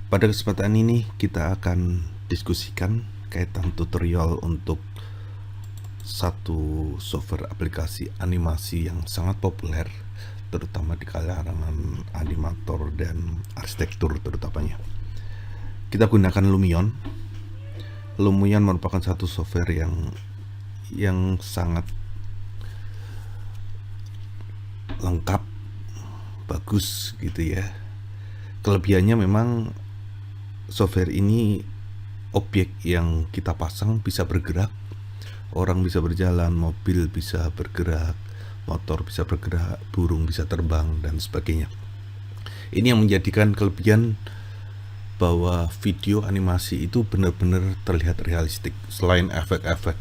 Pada kesempatan ini kita akan diskusikan kaitan tutorial untuk satu software aplikasi animasi yang sangat populer, terutama di kalangan animator dan arsitektur terutamanya. Kita gunakan Lumion. Lumion merupakan satu software yang sangat lengkap, bagus gitu ya. Kelebihannya memang software ini objek yang kita pasang bisa bergerak, orang bisa berjalan, mobil bisa bergerak, motor bisa bergerak, burung bisa terbang, dan sebagainya. Ini yang menjadikan kelebihan bahwa video animasi itu benar-benar terlihat realistik. Selain efek-efek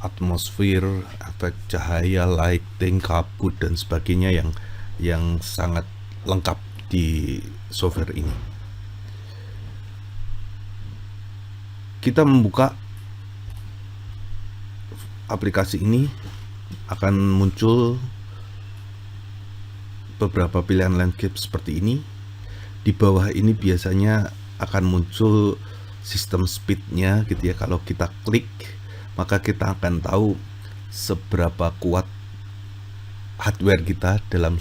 atmosfer, efek cahaya, lighting, kabut, dan sebagainya yang sangat lengkap di software ini. Kita membuka aplikasi ini, akan muncul beberapa pilihan landscape seperti ini. Di bawah ini biasanya akan muncul sistem speednya gitu ya. Kalau kita klik, maka kita akan tahu seberapa kuat hardware kita dalam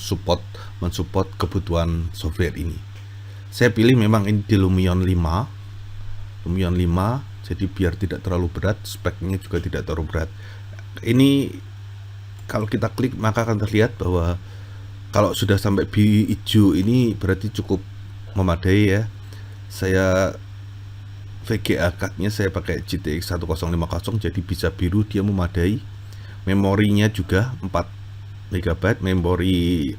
mensupport kebutuhan software ini. Saya pilih memang ini di Lumion 5, jadi biar tidak terlalu berat, speknya juga tidak terlalu berat. Ini kalau kita klik maka akan terlihat bahwa kalau sudah sampai biru hijau ini berarti cukup memadai ya. Saya VGA card-nya saya pakai GTX 1050, jadi bisa biru, dia memadai. Memorinya juga 4 MB, memori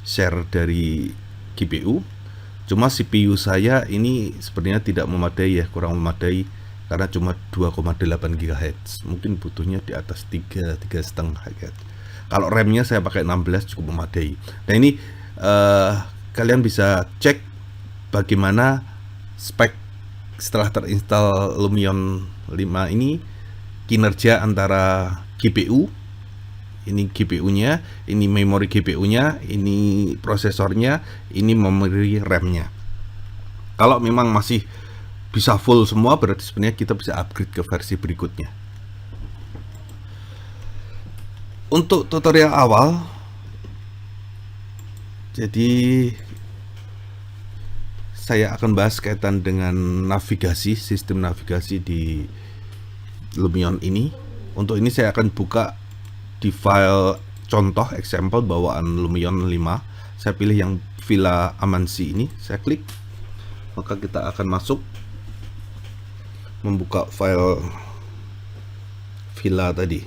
share dari GPU. Cuma CPU saya ini sebenarnya tidak memadai ya, kurang memadai karena cuma 2,8 GHz. Mungkin butuhnya di atas 3,5 GHz. Kalau RAM-nya saya pakai 16 cukup memadai. Nah ini kalian bisa cek bagaimana spek setelah terinstall Lumion 5 ini, kinerja antara GPU, ini GPU-nya, ini memori GPU-nya, ini prosesornya, ini memori RAM-nya. Kalau memang masih bisa full semua, berarti sebenarnya kita bisa upgrade ke versi berikutnya. Untuk tutorial awal, jadi saya akan bahas kaitan dengan navigasi, sistem navigasi di Lumion ini. Untuk ini saya akan buka di file contoh example bawaan Lumion 5. Saya pilih yang Villa Amansi ini, saya klik, maka kita akan masuk membuka file Villa tadi.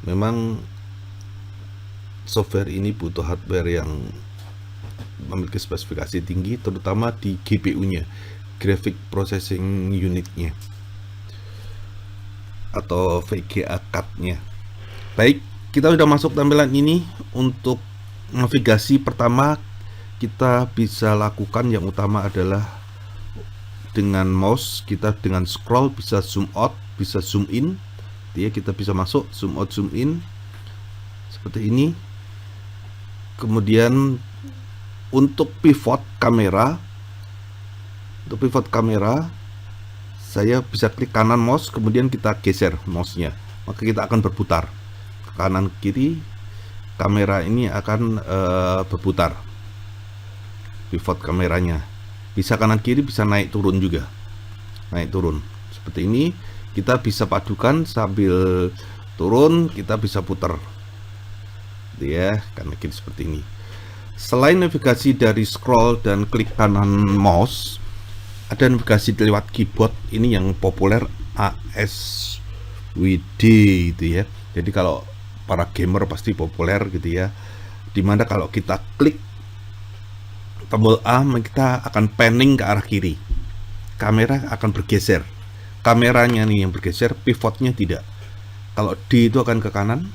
Memang software ini butuh hardware yang memiliki spesifikasi tinggi, terutama di GPU-nya, Graphic Processing Unit-nya, atau VGA card-nya. Baik, kita sudah masuk tampilan ini. Untuk navigasi pertama kita bisa lakukan yang utama adalah dengan mouse, kita dengan scroll bisa zoom out, bisa zoom in. Ya, kita bisa masuk zoom out, zoom in seperti ini. Kemudian untuk pivot kamera, saya bisa klik kanan mouse, kemudian kita geser mouse-nya, maka kita akan berputar ke kanan kiri. Kamera ini akan berputar, pivot kameranya bisa kanan kiri, bisa naik turun juga, naik turun seperti ini. Kita bisa padukan sambil turun, kita bisa putar ya, kanan kiri seperti ini. Selain navigasi dari scroll dan klik kanan mouse, ada navigasi lewat keyboard. Ini yang populer, ASWD gitu ya. Jadi kalau para gamer pasti populer gitu ya. Dimana kalau kita klik tombol A, kita akan panning ke arah kiri. Kamera akan bergeser. Kameranya nih yang bergeser, pivotnya tidak. Kalau D itu akan ke kanan.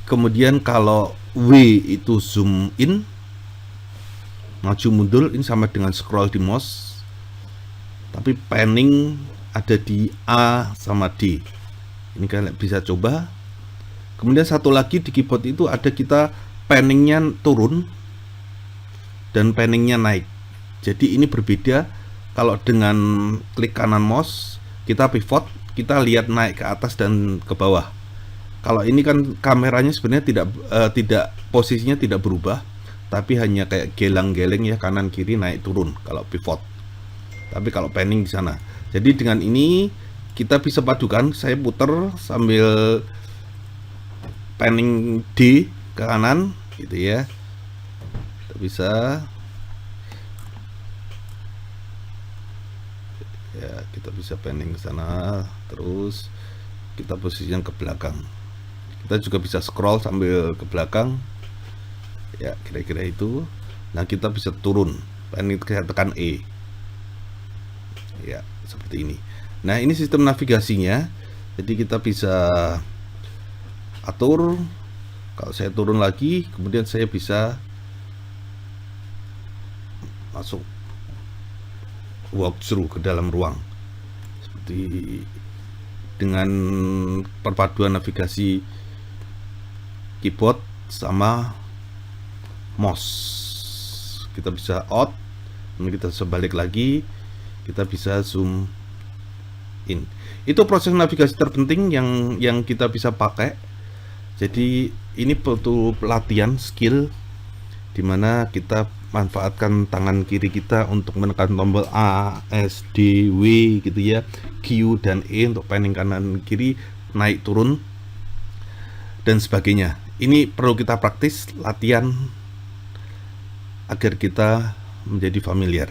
Kemudian kalau W itu zoom in, maju mundur. Ini sama dengan scroll di mouse, tapi panning ada di A sama D. Ini kalian bisa coba. Kemudian satu lagi di keyboard itu ada kita panningnya turun, dan panningnya naik. Jadi ini berbeda. Kalau dengan klik kanan mouse kita pivot, kita lihat naik ke atas dan ke bawah. Kalau ini kan kameranya sebenarnya tidak posisinya tidak berubah, tapi hanya kayak gelang-geleng ya, kanan kiri naik turun kalau pivot. Tapi kalau panning di sana. Jadi dengan ini kita bisa padukan, saya putar sambil panning D ke kanan gitu ya. Kita bisa ya, kita bisa panning ke sana, terus kita posisikan ke belakang. Kita juga bisa scroll sambil ke belakang ya, kira-kira itu. Nah, kita bisa turun, panning kita tekan E ya, seperti ini. Nah, ini sistem navigasinya. Jadi kita bisa atur. Kalau saya turun lagi, kemudian saya bisa masuk walkthrough ke dalam ruang seperti dengan perpaduan navigasi keyboard sama mouse. Kita bisa out, kemudian kita sebalik lagi, kita bisa zoom in. Itu proses navigasi terpenting yang kita bisa pakai. Jadi ini butuh pelatihan skill, dimana kita manfaatkan tangan kiri kita untuk menekan tombol A, S, D, W gitu ya, Q dan E untuk panning kanan kiri, naik turun dan sebagainya. Ini perlu kita praktis, latihan agar kita menjadi familiar.